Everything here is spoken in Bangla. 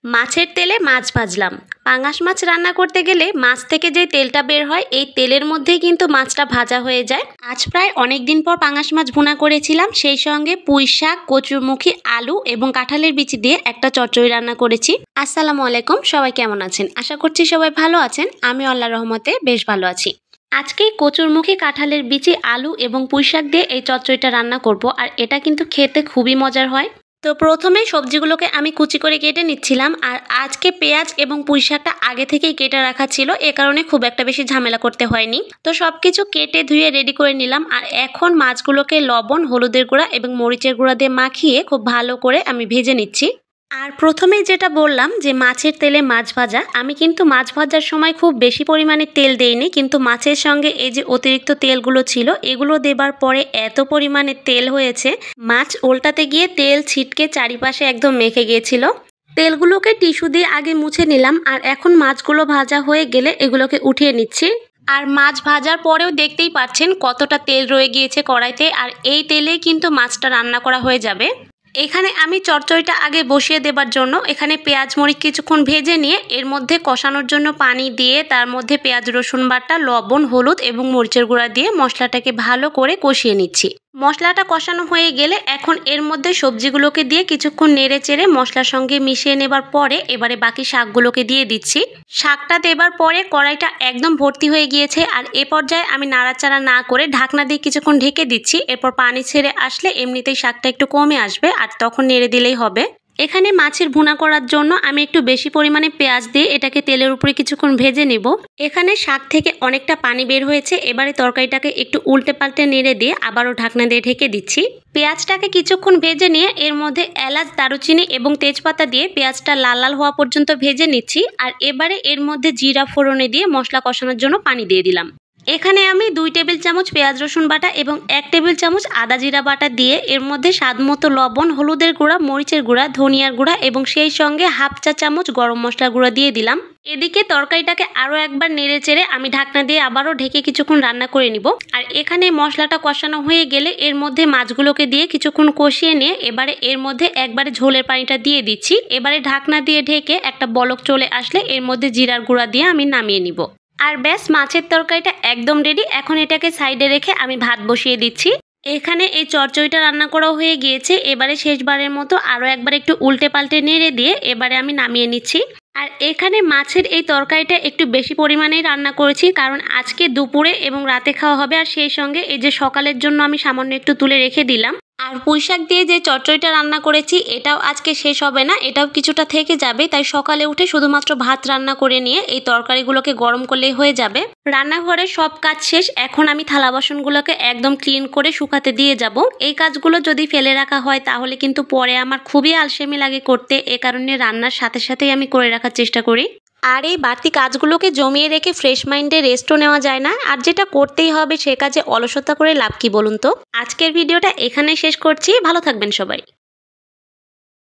মাছের তেলে মাছ ভাজলাম। পাঙাশ মাছ রান্না করতে গেলে মাছ থেকে যে তেলটা বের হয় এই তেলের মধ্যেই কিন্তু মাছটা ভাজা হয়ে যায়। আজ প্রায় অনেক দিন পর পাঙাশ মাছ ভুনা করেছিলাম, সেই সঙ্গে পুঁই শাক, কচুরমুখী, আলু এবং কাঁঠালের বিচি দিয়ে একটা চচ্চড়ি রান্না করেছি। আসসালামু আলাইকুম, সবাই কেমন আছেন? আশা করছি সবাই ভালো আছেন। আমি আল্লাহর রহমতে বেশ ভালো আছি। আজকে কচুরমুখী, কাঁঠালের বিচি, আলু এবং পুঁই শাক দিয়ে এই চচ্চড়িটা রান্না করব, আর এটা কিন্তু খেতে খুবই মজার হয়। তো প্রথমে সবজিগুলোকে আমি কুচি করে কেটে নিচ্ছিলাম, আর আজকে পেঁয়াজ এবং পুঁই শাকটা আগে থেকেই কেটে রাখা ছিল, এ কারণে খুব একটা বেশি ঝামেলা করতে হয়নি। তো সবকিছু কেটে ধুয়ে রেডি করে নিলাম, আর এখন মাছগুলোকে লবণ, হলুদের গুঁড়া এবং মরিচের গুঁড়া দিয়ে মাখিয়ে খুব ভালো করে আমি ভেজে নিচ্ছি। আর প্রথমেই যেটা বললাম যে মাছের তেলে মাছ ভাজা, আমি কিন্তু মাছ ভাজার সময় খুব বেশি পরিমাণে তেল দেইনি, কিন্তু মাছের সঙ্গে এই যে অতিরিক্ত তেলগুলো ছিল এগুলো দেবার পরে এত পরিমাণে তেল হয়েছে, মাছ উল্টাতে গিয়ে তেল ছিটকে চারিপাশে একদম মেখে গিয়েছিল। তেলগুলোকে টিস্যু দিয়ে আগে মুছে নিলাম, আর এখন মাছগুলো ভাজা হয়ে গেলে এগুলোকে উঠিয়ে নিচ্ছি। আর মাছ ভাজার পরেও দেখতেই পাচ্ছেন কতটা তেল রয়ে গিয়েছে কড়াইতে, আর এই তেলেই কিন্তু মাছটা রান্না করা হয়ে যাবে। এখানে আমি চচ্চড়িটা আগে বসিয়ে দেবার জন্য এখানে পেঁয়াজ মরিচ কিছুক্ষণ ভেজে নিয়ে এর মধ্যে কষানোর জন্য পানি দিয়ে তার মধ্যে পেঁয়াজ রসুন বাটা, লবণ, হলুদ এবং মরিচের গুঁড়া দিয়ে মশলাটাকে ভালো করে কষিয়ে নিচ্ছি। মশলাটা কষানো হয়ে গেলে এখন এর মধ্যে সবজিগুলোকে দিয়ে কিছুক্ষণ নেড়ে চেড়ে মশলার সঙ্গে মিশিয়ে নেবার পরে এবারে বাকি শাকগুলোকে দিয়ে দিচ্ছি। শাকটা দেবার পরে কড়াইটা একদম ভর্তি হয়ে গিয়েছে, আর এ পর্যায়ে আমি নাড়াচাড়া না করে ঢাকনা দিয়ে কিছুক্ষণ ঢেকে দিচ্ছি। এরপর পানি ছেড়ে আসলে এমনিতেই শাকটা একটু কমে আসবে, আর তখন নেড়ে দিলেই হবে। এখানে মাছের ভুনা করার জন্য আমি একটু বেশি পরিমাণে পেঁয়াজ দিয়ে এটাকে তেলের উপরে কিছুক্ষণ ভেজে নেব। এখানে শাক থেকে অনেকটা পানি বের হয়েছে, এবারে তরকারিটাকে একটু উল্টে পাল্টে নেড়ে দিয়ে আবারও ঢাকনা দিয়ে ঢেকে দিচ্ছি। পেঁয়াজটাকে কিছুক্ষণ ভেজে নিয়ে এর মধ্যে এলাচ, দারুচিনি এবং তেজপাতা দিয়ে পেঁয়াজটা লাল লাল হওয়া পর্যন্ত ভেজে নিচ্ছি। আর এবারে এর মধ্যে জিরা ফোড়নে দিয়ে মশলা কষানোর জন্য পানি দিয়ে দিলাম। এখানে আমি 2 টেবিল চামচ পেঁয়াজ রসুন বাটা এবং 1 টেবিল চামচ আদা জিরা বাটা দিয়ে এর মধ্যে স্বাদমতো লবণ, হলুদের গুঁড়া, মরিচের গুঁড়া, ধনিয়ার গুঁড়া এবং সেই সঙ্গে 1/2 চা চামচ গরম মশলা গুঁড়া দিয়ে দিলাম। এদিকে তরকারিটাকে আরও একবার নেড়ে চেড়ে আমি ঢাকনা দিয়ে আবারও ঢেকে কিছুক্ষণ রান্না করে নিব। আর এখানে মশলাটা কষানো হয়ে গেলে এর মধ্যে মাছগুলোকে দিয়ে কিছুক্ষণ কষিয়ে নিয়ে এবারে এর মধ্যে একবারে ঝোলের পানিটা দিয়ে দিচ্ছি। এবারে ঢাকনা দিয়ে ঢেকে একটা বলক চলে আসলে এর মধ্যে জিরার গুঁড়া দিয়ে আমি নামিয়ে নিব। আর ব্যাস, মাছের তরকারিটা একদম রেডি। এখন এটাকে সাইডে রেখে আমি ভাত বসিয়ে দিচ্ছি। এখানে এই চচ্চড়িটা রান্না করা হয়ে গিয়েছে, এবারে শেষবারের মতো আরও একবার একটু উল্টে পাল্টে নেড়ে দিয়ে এবারে আমি নামিয়ে নিচ্ছি। আর এখানে মাছের এই তরকারিটা একটু বেশি পরিমাণেই রান্না করেছি, কারণ আজকে দুপুরে এবং রাতে খাওয়া হবে, আর সেই সঙ্গে এই যে সকালের জন্য আমি সামান্য একটু তুলে রেখে দিলাম। আর পুঁই শাক দিয়ে যে চচ্চড়িটা রান্না করেছি এটাও আজকে শেষ হবে না, এটাও কিছুটা থেকে যাবে, তাই সকালে উঠে শুধুমাত্র ভাত রান্না করে নিয়ে এই তরকারিগুলোকে গরম করলেই হয়ে যাবে। রান্নাঘরের সব কাজ শেষ, এখন আমি থালা বাসনগুলোকে একদম ক্লিন করে শুকাতে দিয়ে যাব। এই কাজগুলো যদি ফেলে রাখা হয় তাহলে কিন্তু পরে আমার খুবই আলসেমি লাগে করতে, এ কারণে রান্নার সাথে সাথেই আমি করে রাখার চেষ্টা করি। আর এই বাড়তি কাজগুলোকে জমিয়ে রেখে ফ্রেশ মাইন্ডে রেস্টও নেওয়া যায় না, আর যেটা করতেই হবে সে কাজে অলসতা করে লাভ কি বলুন তো। আজকের ভিডিওটা এখানেই শেষ করছি, ভালো থাকবেন সবাই।